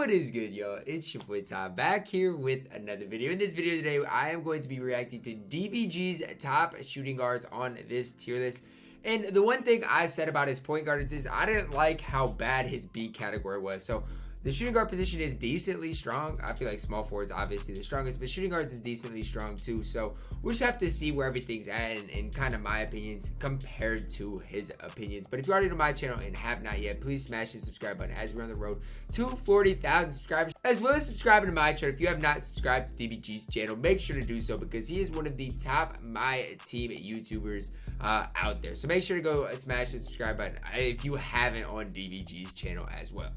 What is good, yo? It's your boy Tom back here with another video. In this video today, I am going to be reacting to DBG's top shooting guards on this tier list. And the one thing I said about his point guards is I didn't like how bad his B category was. So the shooting guard position is decently strong. I feel like small forward is obviously the strongest, but shooting guards is decently strong too. So we'll just have to see where everything's at and kind of my opinions compared to his opinions. But if you're already to my channel and have not yet, please smash the subscribe button as we're on the road to 40,000 subscribers, as well as subscribing to my channel. If you have not subscribed to DBG's channel, make sure to do so because he is one of the top MyTEAM YouTubers out there. So make sure to go smash the subscribe button if you haven't on DBG's channel as well.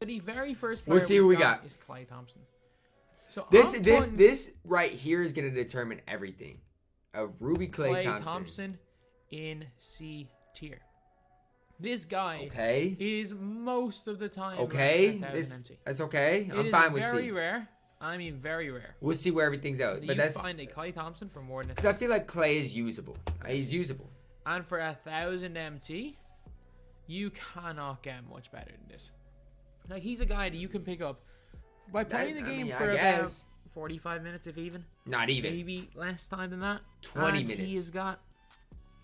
The very first player we'll see who we got is Kylie Thompson. So this right here is going to determine everything. A Ruby Klay Thompson in C tier. This guy okay is most of the time okay. That's okay. I'm fine with C. Very rare. I mean, very rare. We'll see where everything's out. But that's find a Kylie Thompson for more than because I feel like Klay is usable. He's usable. And for 1,000 MT, you cannot get much better than this. Like, he's a guy that you can pick up by playing the game for about 45 minutes, if even. Not even. Maybe less time than that. 20 minutes. He has got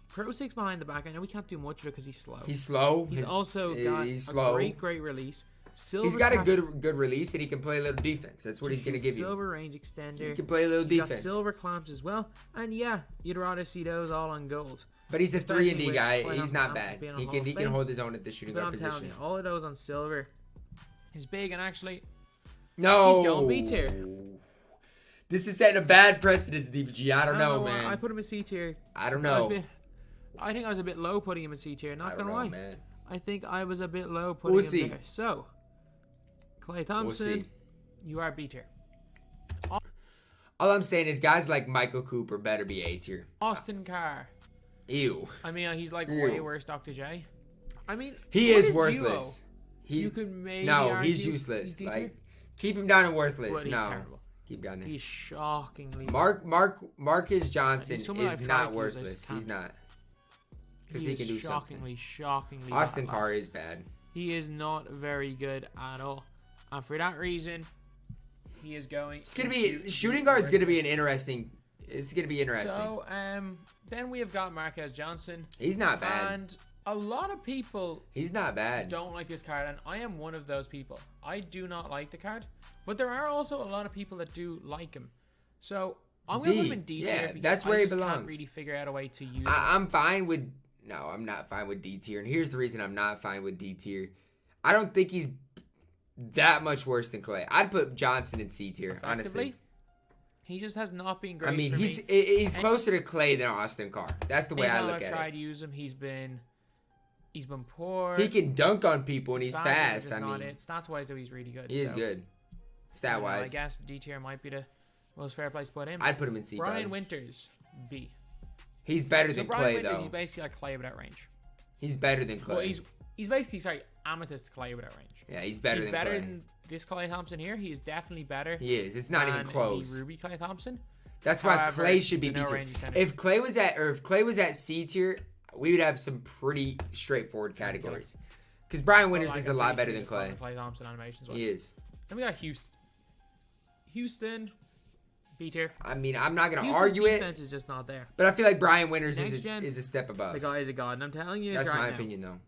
Pro 6 behind the back. I know we can't do much of it because he's slow. He's slow. He's also got a great release. He's got a good release, and he can play a little defense. That's what he's going to give you. Silver range extender. He can play a little defense. He's got silver clamps as well. And yeah, you'd rather see those all on gold. But he's a 3-and-D guy. He's not bad. He can hold his own at the shooting guard position. I'm telling you, all of those on silver. He's big, and actually, no, he's going B tier. This is setting a bad precedence, DBG. I don't know, man. I put him in C tier. I don't know. I think I was a bit low putting him in C tier. Not gonna lie, man. I think I was a bit low putting him there. So, Kylie Thompson, you are B tier. All I'm saying is guys like Michael Cooper better be A tier. Austin Carr. Ew. I mean, he's like way worse Dr. J. I mean, he is worthless. You could maybe he's useless. Like, keep him down and worthless. No, terrible. Keep down there. He's shockingly. Marquez Johnson is not worthless. He's not. Because he can do something. Shockingly. Austin Carr is bad. He is not very good at all, and for that reason, he is going. It's gonna be shooting guard's gonna be an interesting. It's gonna be interesting. So then we have got Marquez Johnson. He's not bad. And a lot of people don't like this card, and I am one of those people. I do not like the card, but there are also a lot of people that do like him. So I'm going to put him in D tier because that's where I he belongs. Can't really figure out a way to use him. I'm fine with I'm not fine with D tier, and here's the reason I'm not fine with D tier. I don't think he's that much worse than Klay. I'd put Johnson in C tier, honestly. He just has not been great. I mean, he's closer to Klay than Austin Carr. That's the way I look at it. I've tried to use him. He's been poor. He can dunk on people and he's fast. I mean, stats wise though, he's really good. He is good. Stat wise, I guess D tier might be the most fair place to put him. I'd put him in C. Brian Winters, B. He's better than Klay though. He's basically like Klay without range. He's better than Klay. Well, he's basically Amethyst Klay without range. Yeah, he's better than Klay. Than this Kylie Thompson here. He is definitely better. He is. It's not even close. Ruby Kylie Thompson. That's why Klay should be B tier. If Klay was at C tier, we would have some pretty straightforward categories. Because Brian Winters is a lot better than Klay. Kylie Thompson animations. He is. Then we got Houston, B tier. I mean, I'm not gonna argue it. Defense is just not there. But I feel like Brian Winters is a step above. The guy is a god, and I'm telling you, that's my opinion, though.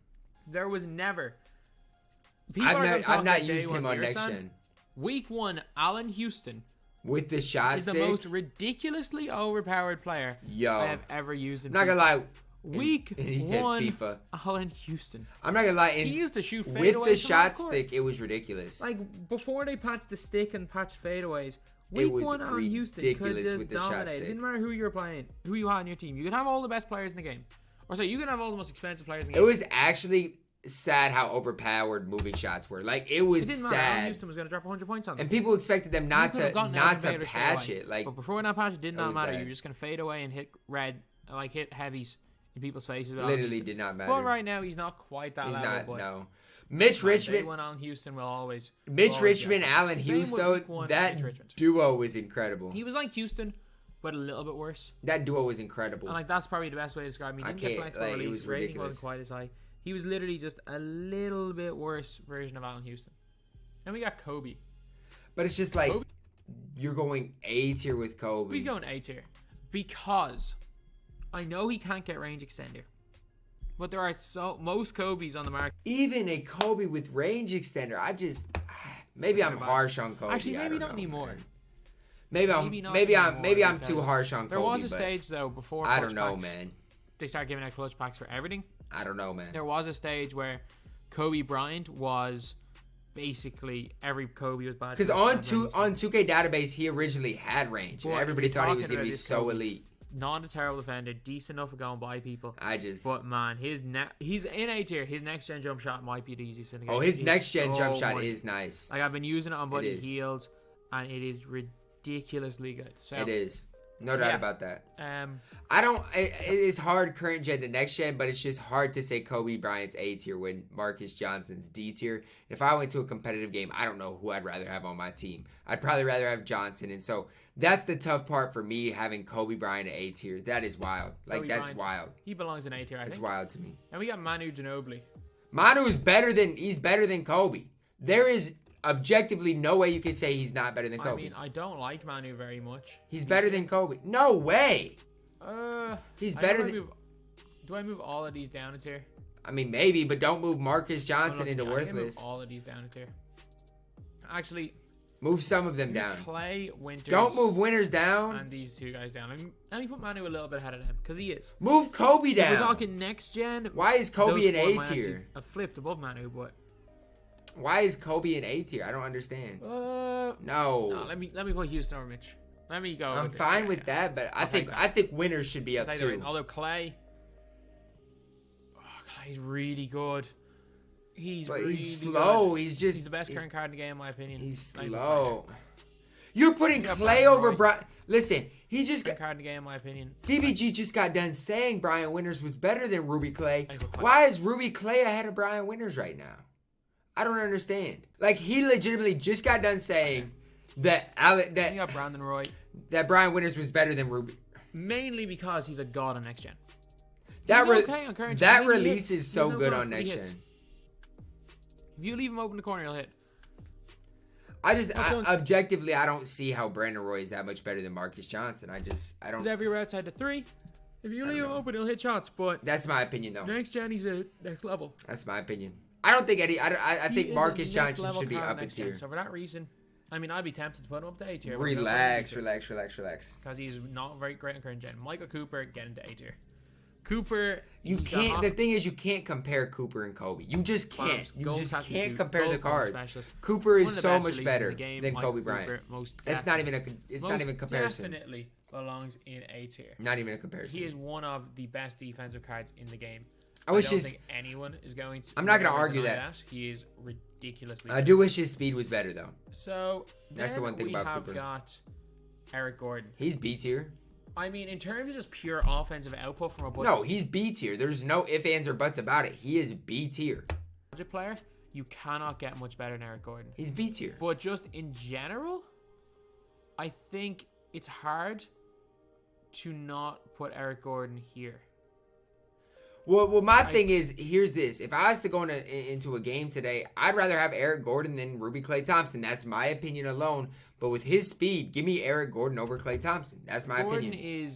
There was never. I've not used him on next gen. Week 1, Allen Houston. With the shot stick, is the most ridiculously overpowered player I have ever used. I'm not gonna lie. Week 1, FIFA. Allen Houston. I'm not gonna lie. He used to shoot fadeaways with the shot stick. It was ridiculous. Like before they patched the stick and patched fadeaways. Week 1 Allen Houston could just dominate. It didn't matter who you were playing, who you had on your team. You could have all the best players in the game, or so you could have all the most expensive players in the game. It was actually sad how overpowered moving shots were. Like it was sad. Houston was gonna drop 100 points on them, and people expected them not to patch it. Like, but before that patch, it did not matter. You're just gonna fade away and hit hit heavies in people's faces. Literally did not matter. But right now, he's not quite that level. He's not. No. Mitch Richmond. Allen Houston will always. Mitch Richmond, Allen Houston. That duo was incredible. He was like Houston, but a little bit worse. That duo was incredible. And that's probably the best way to describe him. He didn't get flexible release. His rating wasn't quite as high. He was literally just a little bit worse version of Allen Houston. And we got Kobe. But it's just like you're going A tier with Kobe. He's going A tier because I know he can't get range extender, but there are most Kobe's on the market. Even a Kobe with range extender, maybe I'm harsh on Kobe. Actually, maybe not anymore. Maybe I'm too harsh on Kobe. There was a stage though before. I don't know, man. They started giving out clutch packs for everything. I don't know, man. There was a stage where Kobe Bryant was basically every Kobe was bad. Because on 2K database, he originally had range. And everybody thought he was going to be so elite. Not a terrible defender, decent enough for going by people. But man, he's in A tier. His next gen jump shot might be the easiest in the game. Oh, his next gen jump shot is nice. Like I've been using it on Buddy Heels, and it is ridiculously good. So it is. No doubt about that. It is hard current gen to next gen, but it's just hard to say Kobe Bryant's A tier when Marquez Johnson's D tier. If I went to a competitive game, I don't know who I'd rather have on my team. I'd probably rather have Johnson, and so that's the tough part for me, having Kobe Bryant at A tier. That is wild. Like that's wild. He belongs in A tier. I think it's wild to me. And we got Manu Ginobili. Manu is better than Kobe. There is objectively no way you can say he's not better than Kobe. I mean, I don't like Manu very much. He's better than Kobe. No way. He's better than... Do I move all of these down a tier? I mean, maybe, but don't move Marquez Johnson into worthless. Move all of these down a tier. Actually, move some of them down. Clay, Winters. Don't move Winters down. And these two guys down. Let me put Manu a little bit ahead of them, because he is. Move Kobe down. If we're talking next gen. Why is Kobe in A tier? I flipped above Manu, but... Why is Kobe in A tier? I don't understand. No. Let me put Houston over Mitch. Let me go. I'm fine with that, but I think Winters should be up too. Although Clay's really good. He's slow. Good. He's the best current card in the game, in my opinion. He's slow. You're putting Clay over Brian. Listen, he just got card in the game, in my opinion. DBG just got done saying Brian Winters was better than Ruby Clay. Why is Ruby Clay ahead of Brian Winters right now? I don't understand. Like, he legitimately just got done saying that you got Brandon Roy. That Brian Winters was better than Ruby. Mainly because he's a god on next gen. That release is so good on next gen. If you leave him open the corner, he'll hit. Objectively, I don't see how Brandon Roy is that much better than Marquez Johnson. I don't. He's everywhere outside the 3. If you leave him open, he'll hit shots. But that's my opinion, though. Next gen, he's at next level. That's my opinion. I don't think I think Marquez Johnson should be up a tier. So for that reason, I mean, I'd be tempted to put him up to A tier. Relax. Because he's not very great in current gen. Michael Cooper, get into A tier. Cooper, you can't. The thing is, you can't compare Cooper and Kobe. You just can't. You just can't compare the cards. Cooper is so much better than Kobe Bryant. It's not even comparison. Definitely belongs in A tier. Not even a comparison. He is one of the best defensive cards in the game. I don't think anyone is going to. I'm not going to argue that. He is ridiculously. I do wish his speed was better, though. So that's the one thing about Cooper. We have got Eric Gordon. He's B tier. I mean, in terms of just pure offensive output from a budget. No, he's B tier. There's no ifs, ands, or buts about it. He is B tier. Budget player, you cannot get much better than Eric Gordon. He's B tier. But just in general, I think it's hard to not put Eric Gordon here. Well, my thing is, here's this. If I was to go into a game today, I'd rather have Eric Gordon than Ruby Klay Thompson. That's my opinion alone. But with his speed, give me Eric Gordon over Klay Thompson. That's my opinion.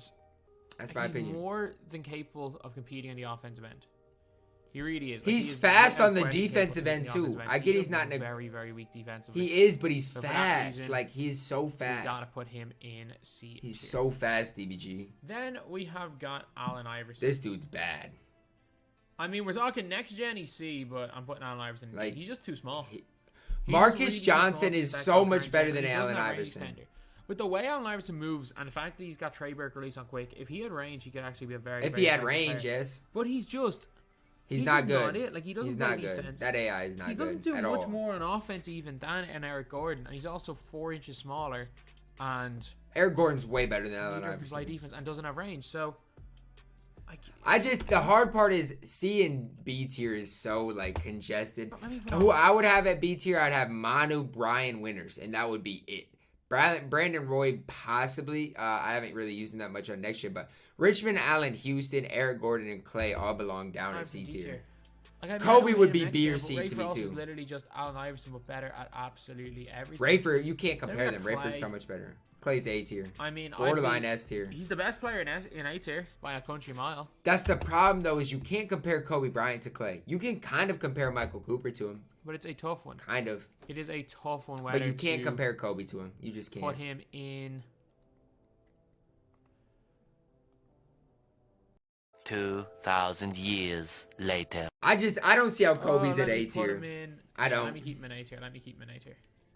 That's my opinion. He's more than capable of competing on the offensive end. He really is. Like, he's fast on the defensive end, too. I get he's not very, very weak defensively. He is, but he's fast. Reason, like, he is so fast. You got to put him in C. He's so fast, DBG. Then we have got Allen Iverson. This dude's bad. I mean, we're talking next gen EC, but I'm putting Allen Iverson. Like, he's just too small. Marquez Johnson is so much better than Allen Iverson. With the way Allen Iverson moves and the fact that he's got Trey Burke release on quick, if he had range, he could actually be a very. If he had range, player. Yes. But he's just. He's not good. Like, he doesn't he's not good. Defense. That AI is not good. He doesn't do much all. More on offense even than Eric Gordon, and he's also 4 inches smaller. And Eric Gordon's way better than Allen Iverson. He play defense and doesn't have range, so. The hard part is C and B tier is so like congested. Who I would have at B tier, I'd have Manu, Brian Winters, and that would be it. Brandon Roy possibly. I haven't really used him that much on next year, but Richmond, Allen, Houston, Eric Gordon, and Clay all belong down at C tier. Like, Kobe would be B or C to me Rafer too. Is literally just Allen Iverson, but better at absolutely everything. Rafer, you can't compare them. Rafer's so much better. Clay's A tier. I mean, borderline S tier. He's the best player in A tier by a country mile. That's the problem, though, is you can't compare Kobe Bryant to Clay. You can kind of compare Michael Cooper to him. But it's a tough one. Kind of. It is a tough one. But you can't compare Kobe to him. You just can't. Put him in 2,000 years later. I don't see how Kobe's at A tier. I don't. Let me keep him in A tier.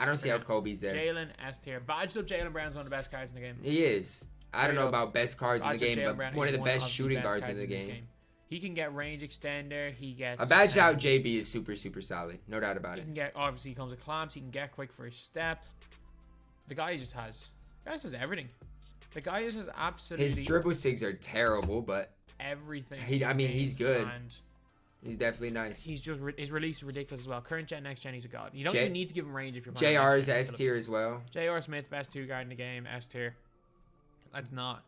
I don't see how Kobe's there. Jaylen S tier. Badged up Jaylen Brown's one of the best cards in the game. He is. I don't know about best cards in the game, but one of the best shooting guards in the game. He can get range extender. He gets a badged out JB is super solid, no doubt about it. He can get, obviously he comes with clamps. He can get quick for his step. The guy just has everything. The guy just has absolutely. His dribble sigs are terrible, but everything. I mean, he's good. He's definitely nice. He's just his release is ridiculous as well. Current gen, next gen, he's a god. You don't even need to give him range if you're playing. JR is S tier as well. JR Smith, best 2 guard in the game, S tier. Let's not.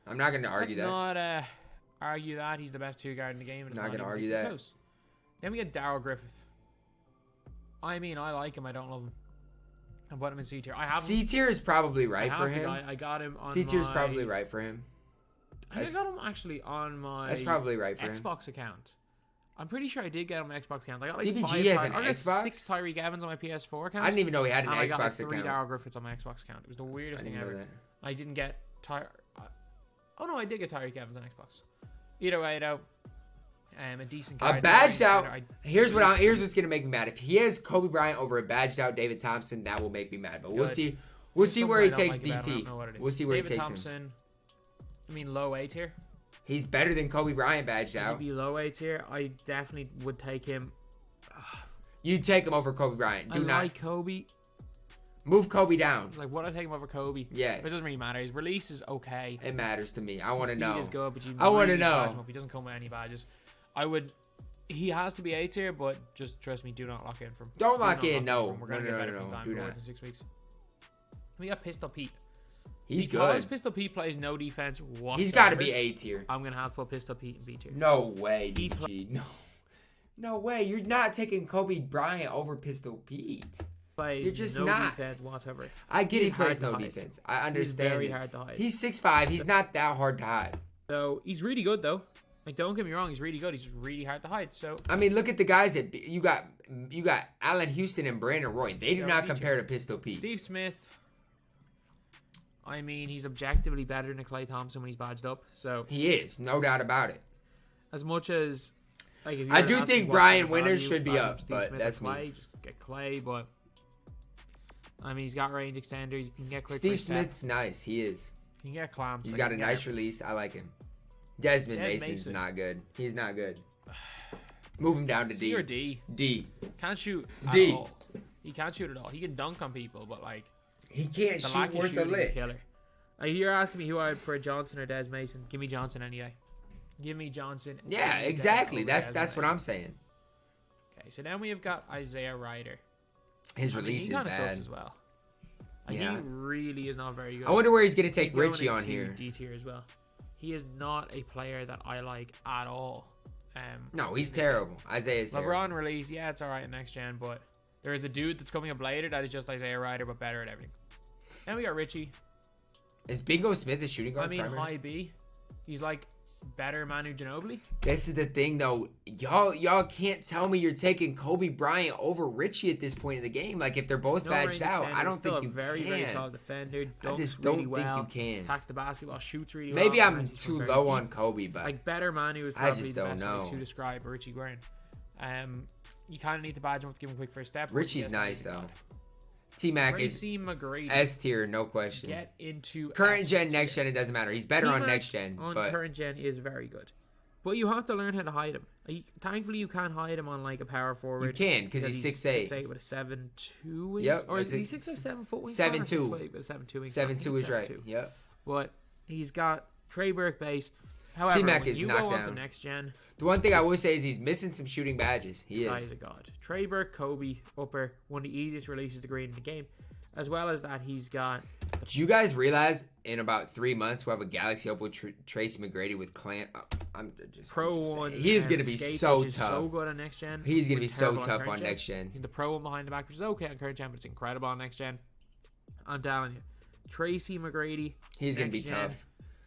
I'm not going to argue that. Let's not argue that he's the best 2 guard in the game. I'm not going to argue that. Close. Then we get Daryl Griffith. I mean, I like him. I don't love him. I put him in C tier. I have C tier is probably right for him. I got him on C tier is probably right for him. I got him actually on my That's probably right for Xbox account. I'm pretty sure I did get him on my Xbox account. I got like DBG has an Xbox? 6 Tyreek Evans on my PS4 account. I didn't even know he had an Xbox I got like 3 account. 3 Daryl Griffiths on my Xbox account. It was the weirdest thing ever. I didn't get oh no, I did get Tyreek Evans on Xbox. Either way, though, a decent card. A badged out. Here's what's gonna make me mad. If he has Kobe Bryant over a badged out David Thompson, that will make me mad. But we'll see. We'll see where he takes DT. We'll see where he takes him. I mean, low A tier. He's better than Kobe Bryant badged out. He'd be low A tier. I definitely would take him. You'd take him over Kobe Bryant. I like Kobe. Move Kobe down. Like, would I take him over Kobe? Yes. It doesn't really matter. His release is okay. It matters to me. I want to know. Is good, but I want to know. If he doesn't come with any badges, I would. He has to be A tier, but just trust me. Do not lock in for him. Don't lock in. No. We're gonna get better from time. Do not. In 6 weeks. We got Pistol Pete. He's because good. Pistol Pete plays no defense whatsoever. He's got to be A tier. I'm gonna have to put Pistol Pete in B tier. No way, DBG. No way. You're not taking Kobe Bryant over Pistol Pete. You're just no not. Defense whatsoever. I get he plays no defense. I understand. He's very hard to hide. He's 6'5". He's not that hard to hide. So he's really good though. Like, don't get me wrong, he's really good. He's really hard to hide. So I mean, look at the guys that you got Allen Houston and Brandon Roy. They do not compare to Pistol Pete. Steve Smith. I mean, he's objectively better than Kylie Thompson when he's badged up. So he is, no doubt about it. As much as like, if I do think Brian Winters should be up, but Smith that's Clay, me. Just get Clay, but I mean, he's got range extender. You can get quick. Steve Smith's nice. He is. You can get clamps. He's got a nice release. I like him. Desmond Mason's not good. He's not good. Move him down to C D. or D? D. Can't shoot D. at all. He can't shoot at all. He can dunk on people, but like he can't shoot worth a lick. You're asking me who I'd prefer, Johnson or Des Mason. Give me Johnson any day. Give me Johnson. Yeah, exactly. That's what I'm saying. Okay, so then we have got Isaiah Ryder. His release is bad sucks as well. Yeah. He really is not very good. I wonder where he's gonna take Richie on here. D tier as well. He is not a player that I like at all. No, he's terrible. Isaiah's terrible. LeBron release, yeah, it's alright in next gen, but there is a dude that's coming up later that is just Isaiah Ryder but better at everything. Then we got Richie. Is Bingo Smith a shooting guard? I mean, high B. He's like better Manu Ginobili. This is the thing, though. Y'all can't tell me you're taking Kobe Bryant over Richie at this point in the game. Like, if they're both badged out, I don't think you can. Very solid defender. I just don't think you can. Attacks the basketball, shoots really well. Maybe I'm too low on Kobe, but like better Manu is probably the best way to describe Richie Grant. You kind of need to badge him up to give him a quick first step. Richie's nice though. T-Mac is S tier, no question. Get into current gen, next gen, it doesn't matter. He's better on next gen. But current gen is very good. But you have to learn how to hide him. Thankfully, you can't hide him on like a power forward. You can because he's 6'8". 6'8" with a 7'2". Yep. Or is he 6'7", 7 foot wing? 7'2". With a 7'2". 7'2" is right. Yep. But he's got Trey Burke base. However, T-Mac when is you knocked go on down. to next gen, the one thing I will say is he's missing some shooting badges. He this is. guy is a god. Trey Burke, Kobe, upper, one of the easiest releases to green in the game. As well as that, he's got happen. Do you guys realize in about 3 months we'll have a Galaxy up with Tracy McGrady with Clan? Pro 1. He is going to be so tough. So good on next gen. He's going to be so tough on next gen. He's the Pro 1 behind the back, which is okay on current gen, but it's incredible on next gen. I'm telling you, Tracy McGrady. He's going to be tough.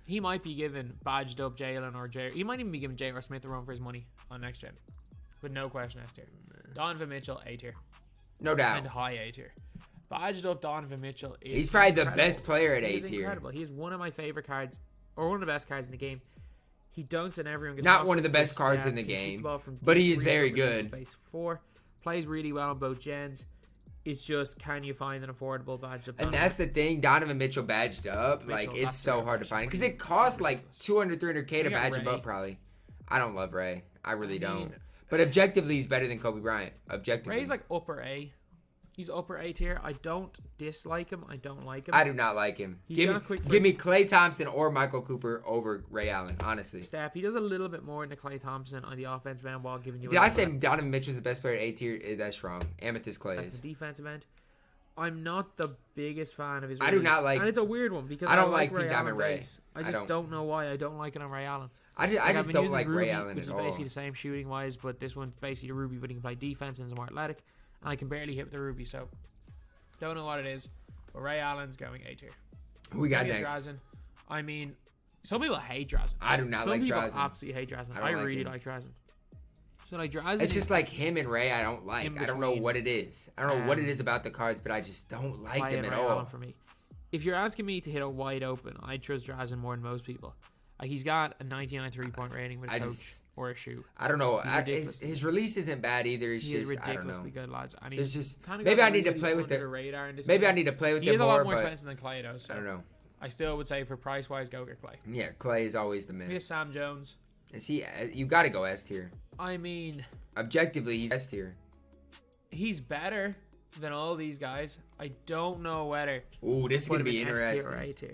He might be giving badged up Jaylen or Jay. He might even be giving J.R. Smith a run for his money on next gen, with no question S tier. Donovan Mitchell A tier, no doubt, and high A tier. Badged up Donovan Mitchell. He's probably the best player at A tier. Incredible. He's one of my favorite cards, or one of the best cards in the game. He dunks and everyone gets not one of the best cards in the game, but he is very good. Base 4, plays really well on both gens. It's just, can you find an affordable badge up? And that's the thing, Donovan Mitchell badged up. Like, it's so hard to find. Because it costs like 200, 300K to badge him up, probably. I don't love Ray. I really don't. But objectively, he's better than Kobe Bryant. Objectively. Ray's like upper A. He's upper A tier. I don't dislike him. I don't like him. I do not like him. Give me Klay Thompson or Michael Cooper over Ray Allen, honestly. Step. He does a little bit more than Klay Thompson on the offensive end while giving you... Did I say Donovan Mitchell's the best player at A tier? That's wrong. Amethyst Clay is. That's the defensive end. I'm not the biggest fan of his release. I do not like... And it's a weird one because I don't like Pink Diamond Ray. I just don't know why I don't like it on Ray Allen. I just don't like Ray Allen which at all. Which is basically the same shooting-wise, but this one's basically the Ruby, but he can play defense and is more athletic. And I can barely hit with the Ruby, so... Don't know what it is, but Ray Allen's going A tier. Who we got next? Drazen. I mean, some people hate Drazen. I do not like Drazen. Some people absolutely hate Drazen. I really like Drazen. So like Drazen, it's just like him and Ray. I don't like. I don't know what it is. I don't know what it is about the cards, but I just don't like them at all. For me, if you're asking me to hit a wide open, I trust Drazen more than most people. Like he's got a 99 3-point rating with a coach or a shoe. I don't know. His release isn't bad either. He's just ridiculously good, lads. And he's just maybe I need to play with it. Maybe I need to play with it more. He is a lot more expensive than Clay, though. So I don't know. I still would say for price wise, go get Clay. Yeah, Clay is always the man. Here's Sam Jones. Is he? You got to go S tier. I mean, objectively, he's S tier. He's better than all these guys. I don't know whether. Ooh, this is gonna be interesting. S tier or A tier.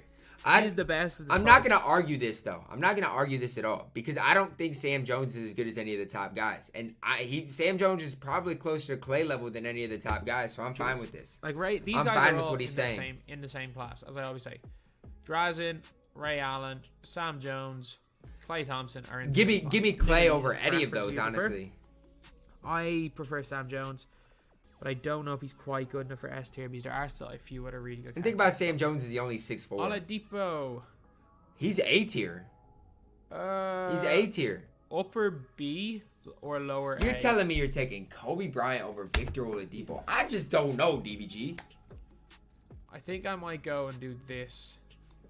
He's the best of the I'm not going to argue this, though. I'm not going to argue this at all. Because I don't think Sam Jones is as good as any of the top guys. And Sam Jones is probably closer to Clay level than any of the top guys. So I'm fine with this. Like, these guys are all in the same class, as I always say. Drazen, Ray Allen, Sam Jones, Klay Thompson are in Give me Clay over any of those, honestly. I prefer Sam Jones. But I don't know if he's quite good enough for S tier because there are still a few other really good. And think about Sam Jones is only 6'4". TyDeBo. He's A tier. He's A tier. Upper B or lower A? You're telling me you're taking Kobe Bryant over Victor Oladipo? I just don't know, DBG. I think I might go and do this.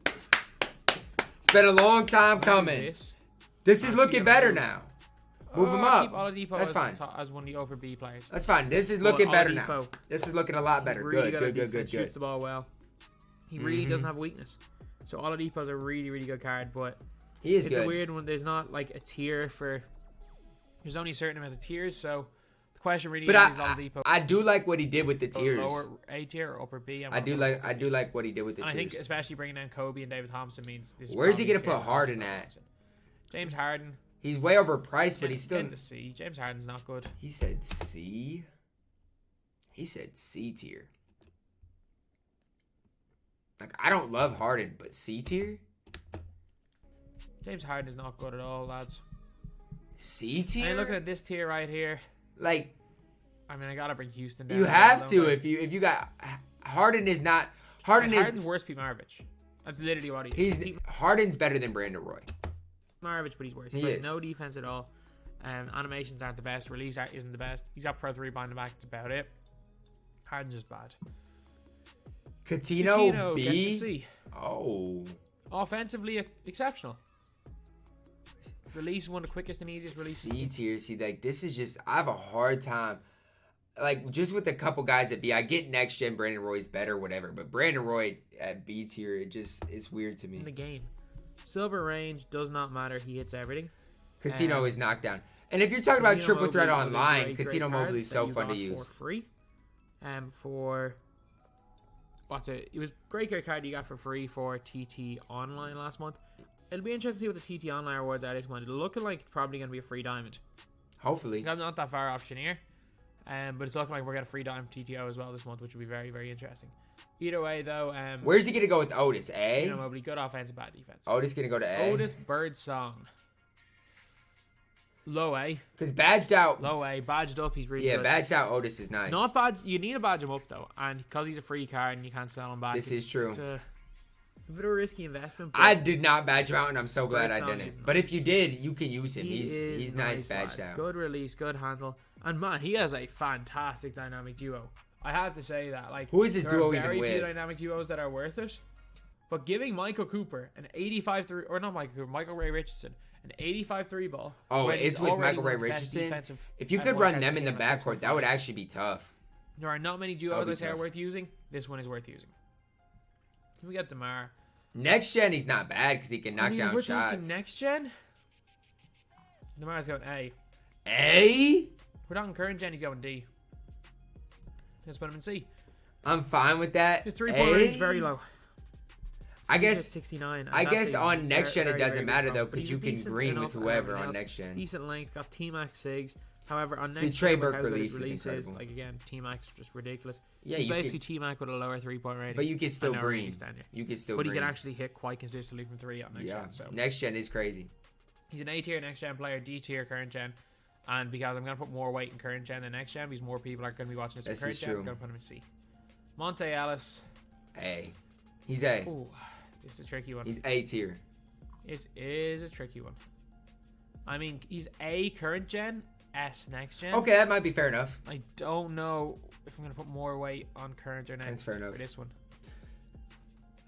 It's been a long time coming. This is looking better now. Move him up. That's fine. As one of the upper B players. That's fine. This is looking better now. This is looking a lot better. Good. Shoots the ball well. He really doesn't have a weakness. So Oladipo's a really, really good card, but he is good. It's a weird one. There's not like a tier for. There's only a certain amount of tiers, so the question really is Oladipo. I do like what he did with the tiers. Lower A tier or upper B. I do like what he did with the tiers. I think especially bringing down Kobe and David Thompson means this. Where's he gonna put Harden at? James Harden. He's way overpriced, but he's still in the C. James Harden's not good. He said C. He said C tier. Like, I don't love Harden, but C tier? James Harden is not good at all, lads. C tier? And looking at this tier right here. Like, I mean, I gotta bring Houston down. You have to if you got Harden is not Harden's worse Pete Maravich. That's literally what he is. Harden's better than Brandon Roy. Maravich, but he's worse. He has no defense at all. Animations aren't the best. Release art isn't the best. He's got Pro 3 behind the back. That's about it. Harden's just bad. Coutinho B? Get to C. Oh. Offensively exceptional. Release one of the quickest and easiest releases. C tier. See, like, this is just, I have a hard time. Like, just with a couple guys at B, I get next gen Brandon Roy's better, whatever. But Brandon Roy at B tier, it's weird to me. In the game. Silver range does not matter. He hits everything. Coutinho is knocked down. And if you're talking about triple threat online, Coutinho Mobley is so fun to use. For free. For it was great card you got for free for TT online last month. It'll be interesting to see what the TT online rewards are this month. It's looking like it's probably going to be a free diamond. Hopefully. I'm not that far off Chenier. But it's looking like we're getting a free dime TTO as well this month, which will be very, very interesting. Either way, though, where's he gonna go with Otis? A? Ginobili, good offense, bad defense. Otis gonna go to A. Otis Birdsong. Low A. Because badged out. Low A. Badged up, he's really good. Yeah, badged out Otis is nice. Not bad. You need to badge him up, though. And because he's a free card and you can't sell him back. This is true. It's a bit of a risky investment. I did not badge him out, and I'm so glad I didn't. Nice. But if you did, you can use him. He's nice badged out. Good release, good handle. And, man, he has a fantastic dynamic duo. I have to say that. Like, who is this duo even with? There are very few dynamic duos that are worth it. But giving Michael Cooper an 85-3, or not Michael Cooper, Michael Ray Richardson, an 85-3 ball. Oh, it's with Michael Ray Richardson? If you could run them in the backcourt, that would actually be tough. There are not many duos I say are worth using. This one is worth using. We got DeMar. Next gen, he's not bad because he can knock down we're shots. Next gen? DeMar's going A. A? We're talking current gen, he's going D. Let's put him in C. I'm fine with that. His 3-point range is very low. I guess 69. I guess on next gen it doesn't matter though because you can green with whoever on next gen. Decent length, got T-Max Sigs. However, on next the gen, Burke release is incredible. like again, T-Max just ridiculous. Yeah, he's basically T-Max with a lower 3-point rating. But you can still green. You can still. But green. he can actually hit quite consistently from 3 on next gen. So next gen is crazy. He's an A tier next gen player, D tier current gen. And because I'm going to put more weight in current gen than next gen, because more people are going to be watching this in current gen, I'm going to put him in C. Monte Ellis. A. He's A. Ooh, this is a tricky one. He's A tier. This is a tricky one. I mean, he's A current gen, S next gen. Okay, that might be fair enough. I don't know if I'm going to put more weight on current or next. That's fair enough. For this one.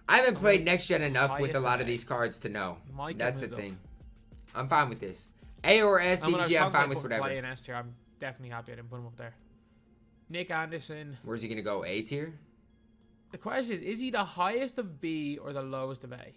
I haven't played next gen enough with a lot of these cards to know. That's the thing. I'm fine with this. A or S, DBG, I'm fine with whatever. Play in S tier, I'm definitely happy I didn't put him up there. Nick Anderson. Where's he going to go? A tier? The question is he the highest of B or the lowest of A?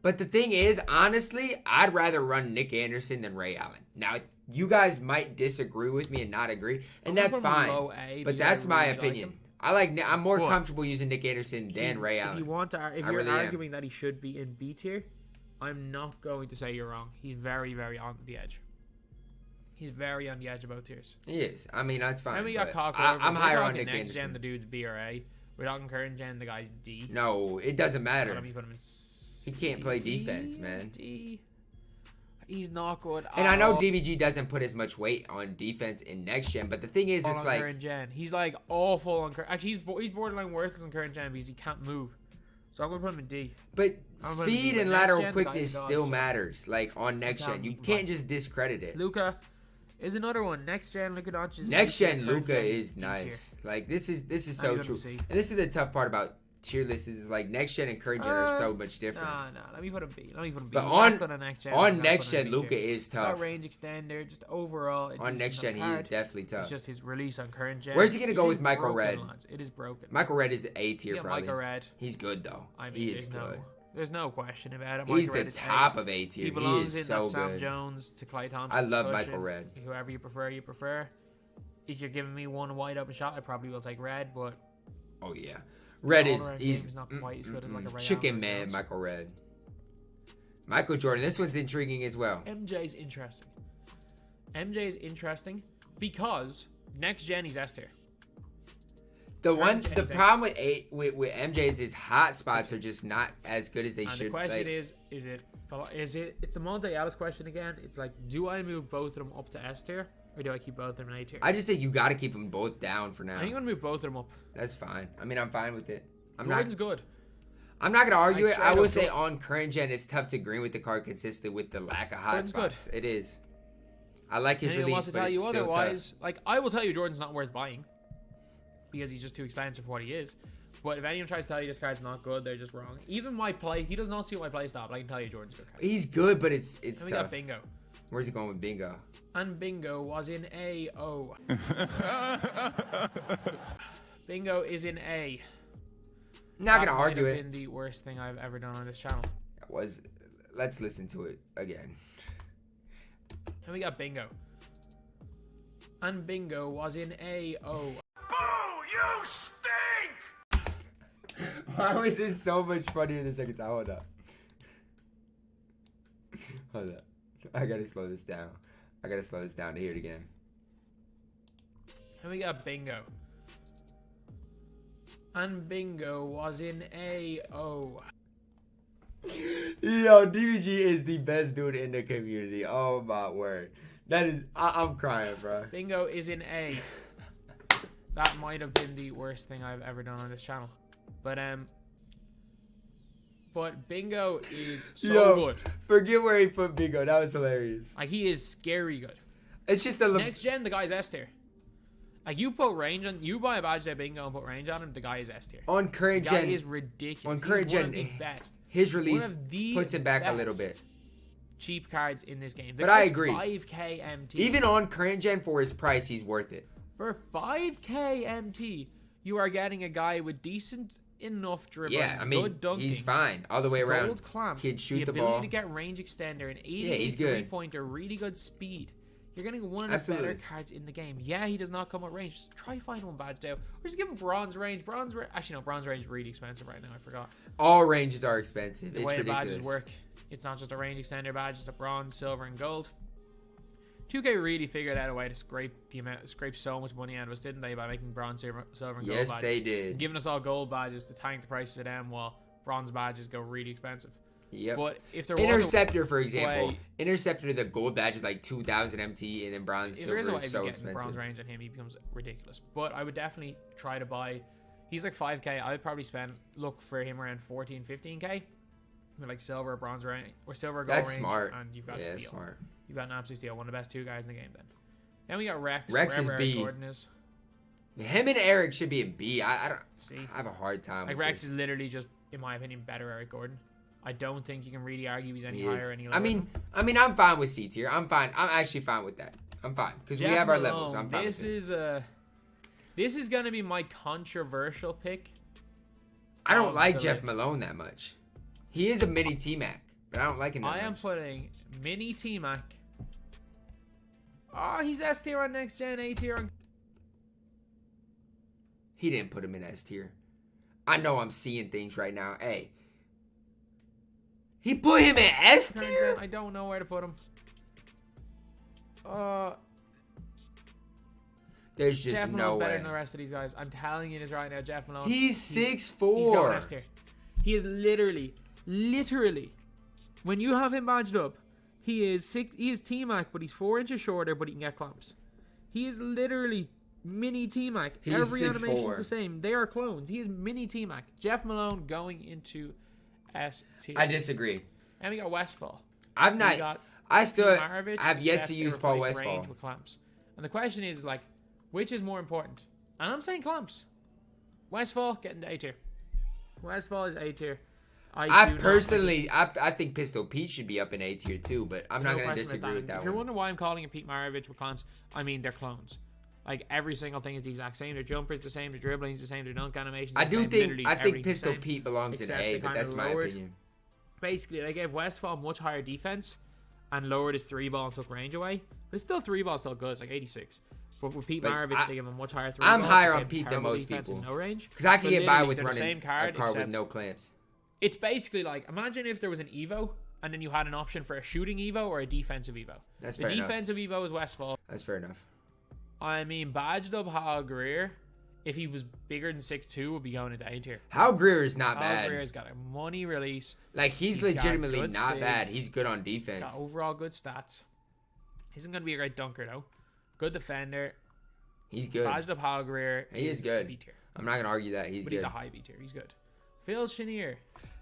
But the thing is, honestly, I'd rather run Nick Anderson than Ray Allen. Now, you guys might disagree with me and not agree, and that's fine. But that's my opinion. I'm more comfortable using Nick Anderson than Ray Allen. If you're arguing that he should be in B tier, I'm not going to say you're wrong. He's very, very on the edge. He's very on the edge of both tiers. He is. I mean, that's fine. And we got I'm higher on Nick next Anderson. Gen, the dude's B or A. We're talking current gen, the guy's D. No, it doesn't matter. Let me put him in C. He can't play defense, man. D. He's not good. And I know DBG doesn't put as much weight on defense in next gen, but the thing is, it's like current gen. He's like awful on current. Actually, he's borderline worthless on current gen because he can't move. So I'm gonna put him in D. But speed and lateral quickness still matters. Like on next gen, you can't just discredit it. Luka is another one. Next gen, Luka Doncic. Next gen, Luka is nice. Like this is so true. And this is the tough part about tier lists is like next gen and current gen are so much different. Nah. Let me put him B. But on next gen, Luka is tough. That range extender, just overall. On next gen, he is definitely tough. It's just his release on current gen. Where's he gonna go with Michael Red? It is broken. Michael Red is A tier probably. Michael Red. He's good though. I mean, he is good. There's no question about it. He's the top of A tier. He is so good. Sam Jones to Kylie Thompson. I love Michael Red. Whoever you prefer. If you're giving me one wide open shot, I probably will take Red, but. Oh yeah. Red he's not quite as good as like a Ray Chicken Man, Jones. Michael Red. Michael Jordan. This one's intriguing as well. MJ's interesting. MJ is interesting because next gen he's S tier. The problem with MJ is his hot spots are just not as good as they should. The question is it? It's the Monte Ellis question again. It's like, do I move both of them up to S tier? Or do I keep both of them in A tier? I just think you got to keep them both down for now. I think I'm going to move both of them up. That's fine. I mean, I'm fine with it. Jordan's good. I'm not going to argue it. I will say on current gen, it's tough to agree with the card consistently with the lack of hot spots. It is. I like his release, but it's still tough. Like, I will tell you Jordan's not worth buying because he's just too expensive for what he is. But if anyone tries to tell you this card's not good, they're just wrong. Even my play, he does not suit my play style, but I can tell you Jordan's good card. He's good, but it's tough. We got Bingo. Where's he going with Bingo? And Bingo was in A-O. Bingo is in A. Not gonna argue it. That might have been the worst thing I've ever done on this channel. Let's listen to it again. And we got Bingo. And Bingo was in A-O. Boo! You stink! Why was this so much funnier the second time? Hold up. Hold up. I gotta slow this down. To hear it again. And we got Bingo. And Bingo was in A-O. Yo, DBG is the best dude in the community. Oh my word. That is, I'm crying, bro. Bingo is in A. That might have been the worst thing I've ever done on this channel. But Bingo is so good. Forget where he put Bingo. That was hilarious. Like, he is scary good. It's just the next gen, the guy's S tier. Like, you put range on, you buy a badge that Bingo and put range on him, the guy is S tier. On current gen, the guy is ridiculous. On current gen, best. His release puts it back a little bit. Cheap cards in this game. But I agree. 5k MT. Even on current gen, for his price, he's worth it. For 5k MT, you are getting a guy with decent enough dribbling. Yeah, I mean, good dunking, he's fine all the way around. Gold clamps, He'd shoot the ability ball. to get range extender, an 80 he's good. 3-pointer, really good speed. You're getting one of the better cards in the game. Yeah, he does not come with range. Just try find one badge out. Or just give him bronze range. Actually, no, bronze range is really expensive right now. I forgot. All ranges are expensive. The way the badges work, it's not just a range extender badge. It's a bronze, silver, and gold. 2K really figured out a way to scrape so much money out of us, didn't they? By making bronze, silver, and gold badges. Yes, they did. Giving us all gold badges to tank the prices of them, while bronze badges go really expensive. Yep. But if there Interceptor, for example, Interceptor, the gold badge is like 2,000 MT, and then bronze, silver is so expensive. Bronze range on him, he becomes ridiculous. But I would definitely try to buy. He's like 5k. I would probably look for him around 14, 15k. With like silver, bronze range, or silver, gold range. That's smart. And you've got steal. That's smart. You've got an absolute steal. One of the best two guys in the game. Then we got Rex. Rex is B. Gordon is. Him and Eric should be in B. I don't see. I have a hard time. Like, with Rex this. is literally just, in my opinion, better Eric Gordon. I don't think you can really argue he's any higher or any lower. I mean, I'm fine with C tier. I'm fine. I'm actually fine with that. I'm fine because we have our levels. I'm fine with this. This is gonna be my controversial pick. I don't like Jeff Malone that much. He is a mini T-Mac, but I don't like him that much. I am putting mini T-Mac. Oh, he's S tier on next gen, A tier on. He didn't put him in S tier. I know I'm seeing things right now. Hey. He put him in S tier? I don't know where to put him. There's just Jeff no Malone's way. better than the rest of these guys. I'm telling you this right now, Jeff Malone. He's 6'4". He's going S tier. He is literally, when you have him badged up, he is T-Mac, but he's 4 inches shorter, but he can get clamps. He is literally mini T-Mac. Every animation is the same. They are clones. He is mini T-Mac. Jeff Malone going into S tier. I disagree. And we got Westfall. I've not. I have yet to use Paul Westfall. With clamps. And the question is, like, which is more important? And I'm saying clamps. Westfall getting to A tier. Westfall is A tier. I personally think Pistol Pete should be up in A tier too, but I'm not going to disagree with that one. If you're wondering why I'm calling it Pete Maravich with clamps, I mean, they're clones. Like, every single thing is the exact same. Their jumper's the same. Their dribbling's the same. Their dunk animation's the same. I think Pistol Pete belongs in A, but that's my opinion. Basically, they gave Westfall much higher defense and lowered his 3-ball and took range away. But still, 3-ball still good. It's like 86. But with Pete Maravich, they give him much higher 3-ball. I'm higher on Pete than most people. No range. Because I can get by with running a card with no clamps. It's basically like, imagine if there was an Evo, and then you had an option for a shooting Evo or a defensive Evo. That's fair enough. The defensive Evo is Westfall. That's fair enough. I mean, badged up Hal Greer, if he was bigger than 6'2", would be going into A tier. Hal Greer is not bad. Hal Greer's got a money release. Like, he's legitimately not bad. He's good on defense. Got overall good stats. Isn't going to be a great dunker, though. Good defender. He's good. Badged up Hal Greer. He is good. B tier. I'm not going to argue that. He's good. But he's a high B tier. He's good. Phil Chenier.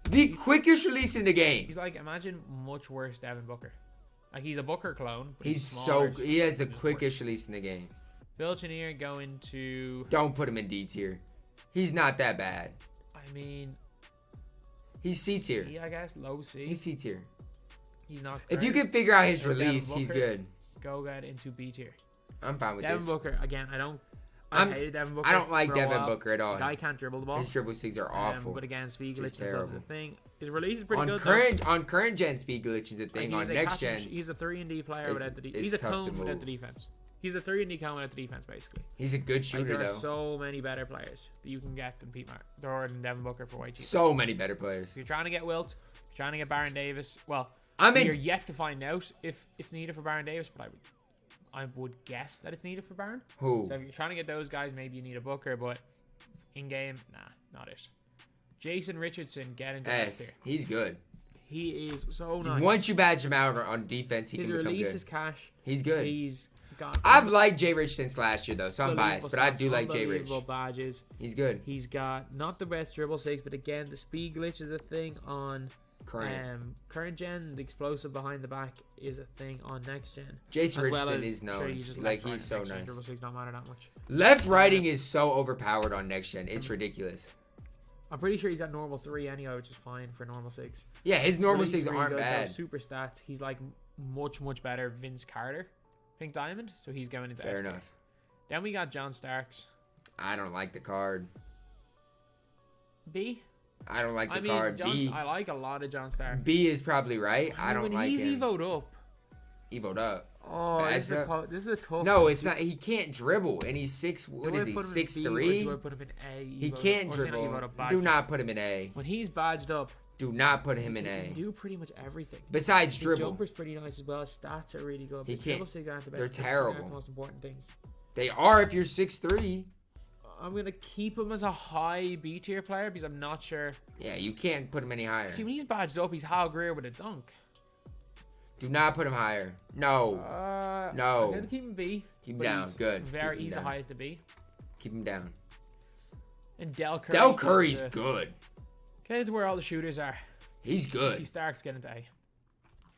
The quickest release in the game. He's like, imagine much worse Devin Booker. Like, he's a Booker clone. But he has the quickest release in the game. Phil Chenier going to... Don't put him in D tier. He's not that bad. I mean... He's C tier. C, I guess. Low C. He's C tier. He's not great. If you can figure out his release, he's good. Go get into B tier. I'm fine with Devin this. Booker, again, I hated Devin Booker. I don't like Devin Booker at all. The guy can't dribble the ball. His dribble sticks are awful. But again, speed glitch is a thing. His release is pretty good. On current gen, speed glitch is a thing. On next gen, he's a 3-and-D player without the defense. He's a cone without the defense. He's a 3-and-D cone without the defense, basically. He's a good shooter, though. There are so many better players that you can get than Pete Mark, than Devin Booker for way cheaper. So many better players. If you're trying to get Wilt, you're trying to get Baron Davis. Well, you're yet to find out if it's needed for Baron Davis, but I would guess that it's needed for Barn. Who? So if you're trying to get those guys, maybe you need a Booker, but in game, nah, not it. Jason Richardson, get into S tier. He's good. He is so nice. Once you badge him out on defense, he can become good. His release is cash. He's good. He's got. I've liked Jay Rich since last year though, so I'm biased, but I do like Jay Rich. Badges. He's good. He's got not the best dribble six, but again, the speed glitch is a thing on current gen. The explosive behind the back is a thing on next gen. Jason Richardson is known. Like he's so nice. Dribble six don't matter that much. Left writing is so overpowered on next gen. It's ridiculous. I'm pretty sure he's got normal 3 anyway, which is fine for normal 6. Yeah, his normal 6 aren't bad. Super stats. He's like much better Vince Carter, Pink Diamond. So he's going into Fair S tier. enough. Then we got John Starks. I don't like the card. B. I don't like the card. B. I like a lot of John Starks. B is probably right. I don't like him. When he's evoed up. Evoed up. Oh, this is a tough. No, one. It's not. He can't dribble, and he's 6. What is he? 6'3". Do I put him in A? He can't dribble. Do not put him in A. When he's badged up, do not put him in he A. can do pretty much everything. Besides his dribble. Jumper's pretty nice as well. His stats are really good. He can't. They're terrible. The most important things. They are if you're 6'3". I'm gonna keep him as a high B tier player because I'm not sure. Yeah, you can't put him any higher. See, when he's badged up, he's Hal Greer with a dunk. Do not put him higher. No. No. I'm gonna keep him B. Keep him down. Good. He's the highest to B. Keep him down. And Del Curry. Del Curry's good. Get into where all the shooters are. He's good. See Starks get into A.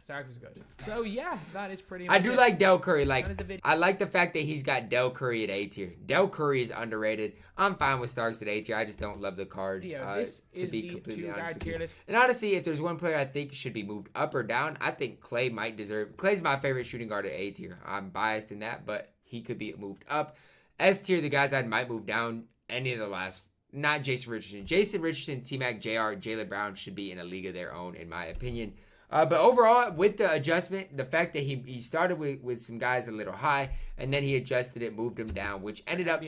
Starks is good. So yeah, that is pretty much I do like Del Curry. Like the I like the fact that he's got Del Curry at A tier. Del Curry is underrated. I'm fine with Starks at A tier. I just don't love the card. This is the completely honest tier list. And honestly, if there's one player I think should be moved up or down, I think Clay might deserve. Clay's my favorite shooting guard at A tier. I'm biased in that, but he could be moved up. S tier, the guys I might move down. Any of the last. Not Jason Richardson. Jason Richardson, T-Mac, JR, Jaylen Brown should be in a league of their own, in my opinion. But overall, with the adjustment, the fact that he started with some guys a little high, and then he adjusted it, moved them down, which ended up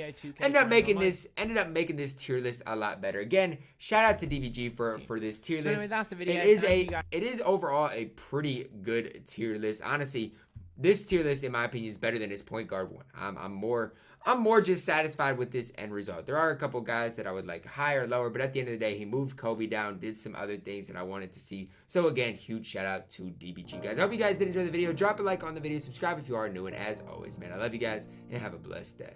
making this tier list a lot better. Again, shout out to DBG for this tier list. Anyway, that's the video. It is overall a pretty good tier list. Honestly, this tier list, in my opinion, is better than his point guard one. I'm more just satisfied with this end result. There are a couple guys that I would like higher or lower, but at the end of the day, he moved Kobe down, did some other things that I wanted to see. So again, huge shout out to DBG, guys. I hope you guys did enjoy the video. Drop a like on the video, subscribe if you are new, and as always, man, I love you guys, and have a blessed day.